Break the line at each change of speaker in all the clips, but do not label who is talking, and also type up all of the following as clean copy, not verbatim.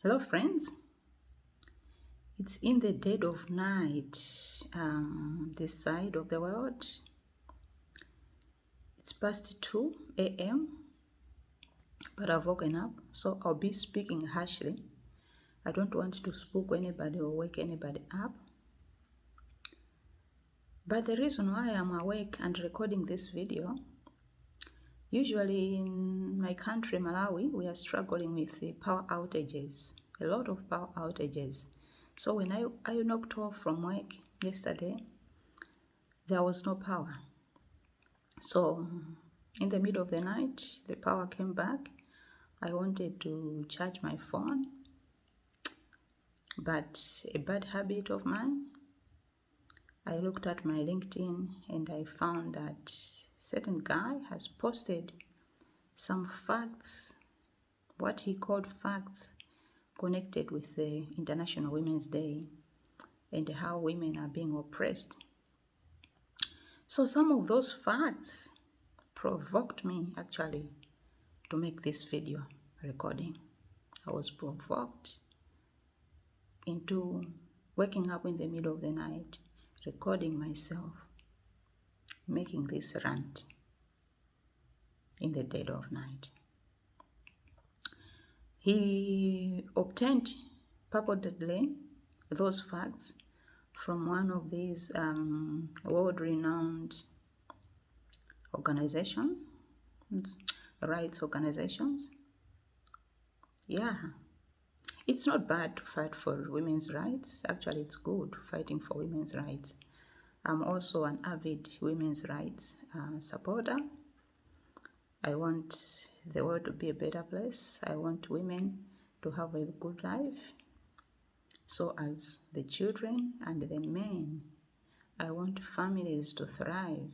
Hello, friends. It's in the dead of night, this side of the world. It's past 2 a.m., but I've woken up, so I'll be speaking harshly. I don't want to spook anybody or wake anybody up. But the reason why I'm awake and recording this video, usually in my country, Malawi, we are struggling with the power outages, a lot of power outages. So when I knocked off from work yesterday, there was no power. So in the middle of the night, the power came back. I wanted to charge my phone, but a bad habit of mine, I looked at my LinkedIn and I found that certain guy has posted some facts, what he called facts, connected with the International Women's Day and how women are being oppressed. So some of those facts provoked me actually to make this video recording. I was provoked into waking up in the middle of the night, recording myself, making this rant in the dead of night. He obtained purportedly those facts from one of these world-renowned organizations, rights organizations. Yeah, it's not bad to fight for women's rights. Actually, it's good fighting for women's rights. I'm also an avid women's rights supporter. I want the world to be a better place. I want women to have a good life. So as the children and the men, I want families to thrive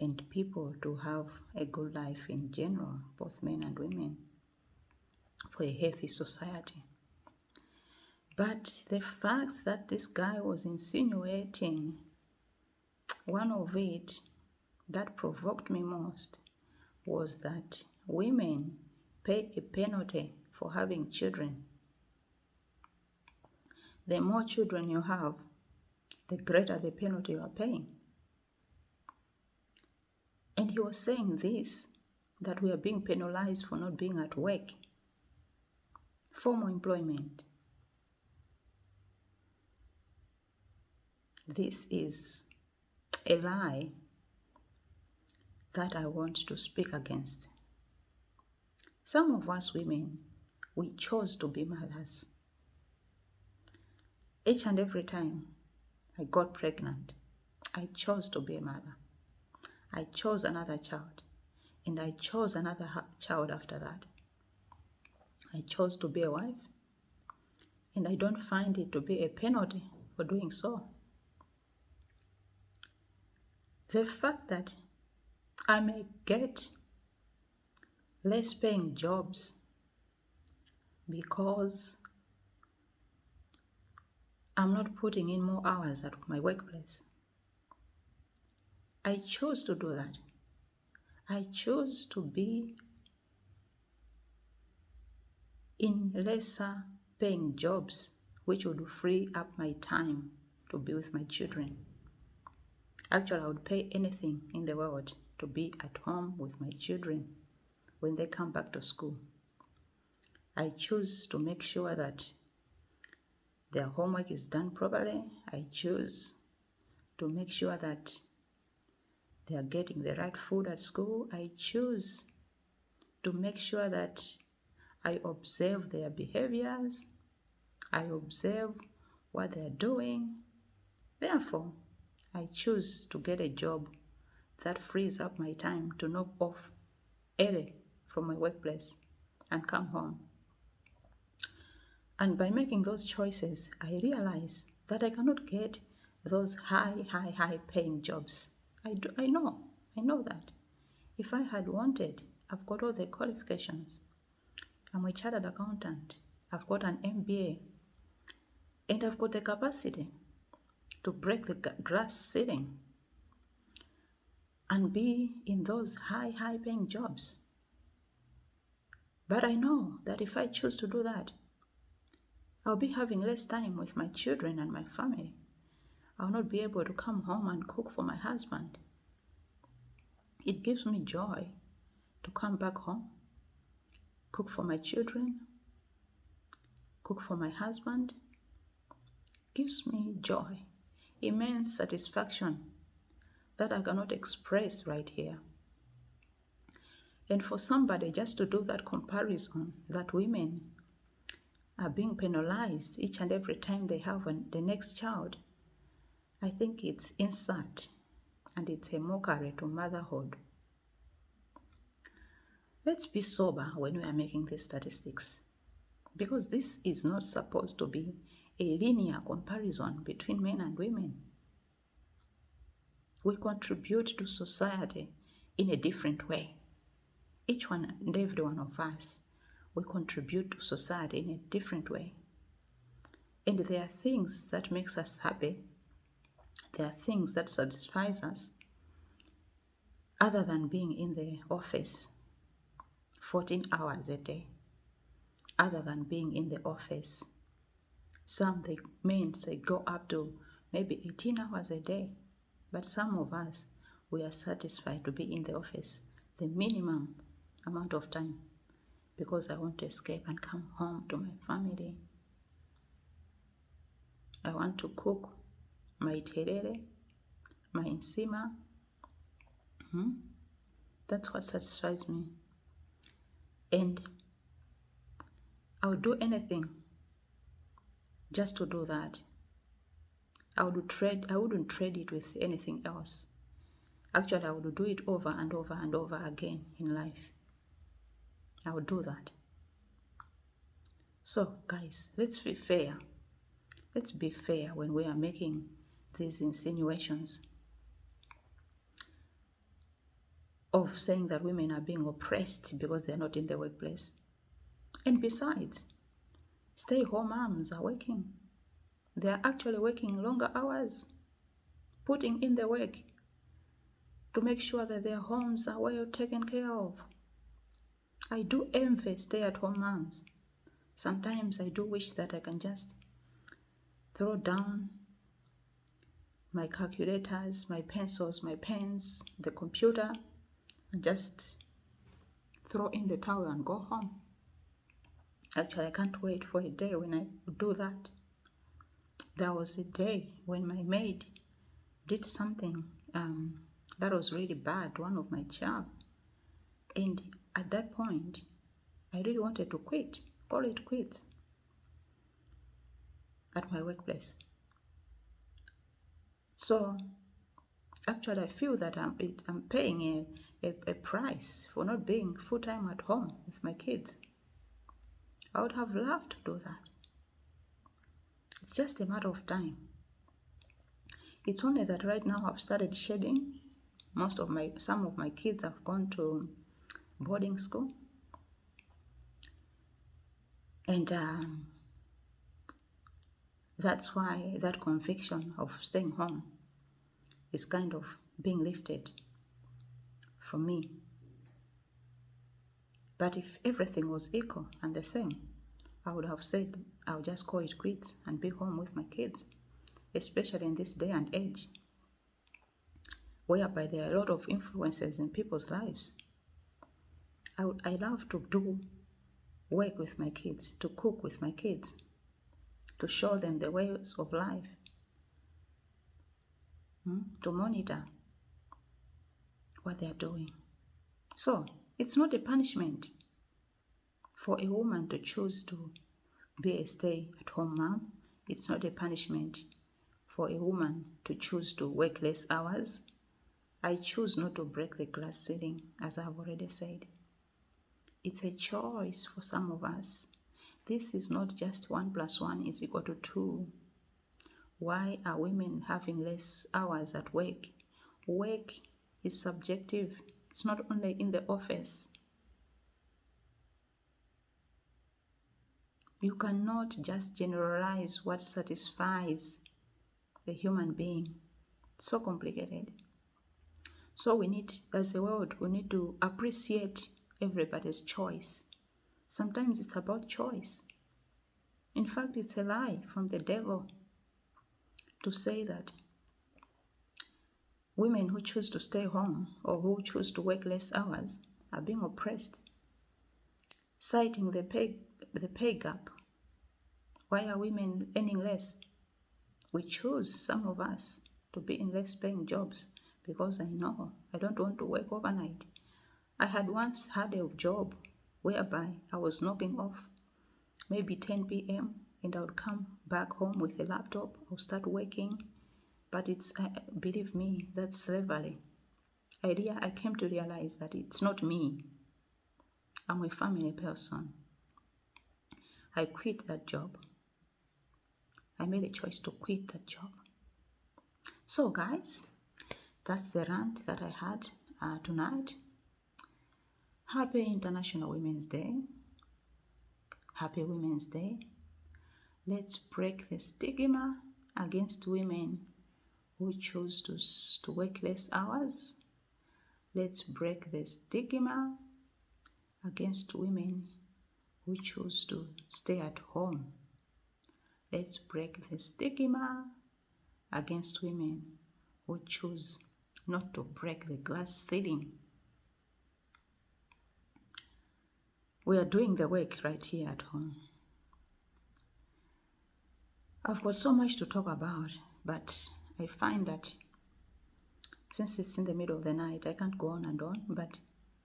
and people to have a good life in general, both men and women, for a healthy society. But the facts that this guy was insinuating, one of it that provoked me most was that women pay a penalty for having children. The more children you have, the greater the penalty you are paying. And he was saying this, that we are being penalized for not being at work, formal employment. This is a lie that I want to speak against. Some of us women, we chose to be mothers. Each and every time I got pregnant, I chose to be a mother. I chose another child, and I chose another child after that. I chose to be a wife, and I don't find it to be a penalty for doing so. The fact that I may get less paying jobs because I'm not putting in more hours at my workplace. I chose to do that. I chose to be in lesser paying jobs, which would free up my time to be with my children. Actually, I would pay anything in the world to be at home with my children when they come back to school. I choose to make sure that their homework is done properly. I choose to make sure that they are getting the right food at school. I choose to make sure that I observe their behaviors. I observe what they are doing. Therefore, I choose to get a job that frees up my time to knock off early from my workplace and come home. And by making those choices, I realize that I cannot get those high paying jobs. I know that. If I had wanted, I've got all the qualifications. I'm a chartered accountant. I've got an MBA. And I've got the capacity to break the glass ceiling and be in those high paying jobs. But I know that if I choose to do that, I'll be having less time with my children and my family. I'll not be able to come home and cook for my husband. It gives me joy to come back home, cook for my children, cook for my husband. Gives me joy, immense satisfaction that I cannot express right here. And for somebody just to do that comparison that women are being penalized each and every time they have the next child, I think it's insult and it's a mockery to motherhood. Let's be sober when we are making these statistics, because this is not supposed to be a linear comparison between men and women. We contribute to society in a different way. Each one and every one of us, we contribute to society in a different way. And there are things that makes us happy. There are things that satisfies us other than being in the office 14 hours a day, other than being in the office. Some they men say go up to maybe 18 hours a day, but some of us, we are satisfied to be in the office the minimum amount of time because I want to escape and come home to my family. I want to cook my terere, my nsima. That's what satisfies me. And I would do anything just to do that. I wouldn't trade it with anything else. Actually, I would do it over and over and over again in life. I would do that. So, guys, let's be fair. Let's be fair when we are making these insinuations of saying that women are being oppressed because they're not in the workplace. And besides, stay-home moms are working. They are actually working longer hours, putting in the work to make sure that their homes are well taken care of. I do envy stay-at-home moms. Sometimes I do wish that I can just throw down my calculators, my pencils, my pens, the computer, and just throw in the towel and go home. Actually, I can't wait for a day when I do that. There was a day when my maid did something that was really bad, one of my child. And at that point, I really wanted to quit, call it quits at my workplace. So actually, I feel that I'm paying a price for not being full-time at home with my kids. I would have loved to do that. It's just a matter of time. It's only that right now I've started shedding. Some of my kids have gone to boarding school. And that's why that conviction of staying home is kind of being lifted from me. But if everything was equal and the same, I would have said I'll just call it quits and be home with my kids, especially in this day and age, whereby there are a lot of influences in people's lives. I love to do work with my kids, to cook with my kids, to show them the ways of life, to monitor what they are doing. So it's not a punishment for a woman to choose to be a stay-at-home mom. It's not a punishment for a woman to choose to work less hours. I choose not to break the glass ceiling, as I've already said. It's a choice for some of us. This is not just 1 + 1 is equal to 2. Why are women having less hours at work? Work is subjective. It's not only in the office. You cannot just generalize what satisfies the human being. It's so complicated. So we need, as a world, we need to appreciate everybody's choice. Sometimes it's about choice. In fact, it's a lie from the devil to say that women who choose to stay home or who choose to work less hours are being oppressed, citing the pay gap. Why are women earning less? We choose, some of us, to be in less paying jobs because I know I don't want to work overnight. I had once had a job whereby I was knocking off maybe 10 p.m. and I would come back home with a laptop. I'll start working. But believe me, that's slavery. I came to realize that it's not me. I'm a family person. I quit that job. I made a choice to quit that job. So guys, that's the rant that I had tonight. Happy International Women's Day. Happy Women's Day. Let's break the stigma against women who choose to work less hours. Let's break the stigma against women who choose to stay at home. Let's break the stigma against women who choose not to break the glass ceiling. We are doing the work right here at home. I've got so much to talk about, but I find that since it's in the middle of the night, I can't go on and on, but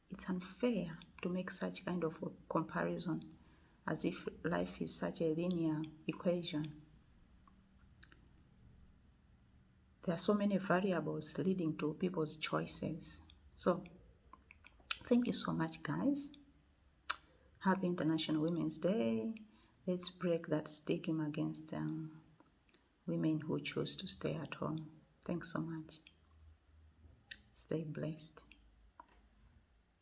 it's unfair to make such kind of a comparison as if life is such a linear equation. There are so many variables leading to people's choices. So, thank you so much, guys. Happy International Women's Day. Let's break that stigma against women who choose to stay at home. Thanks so much. Stay blessed.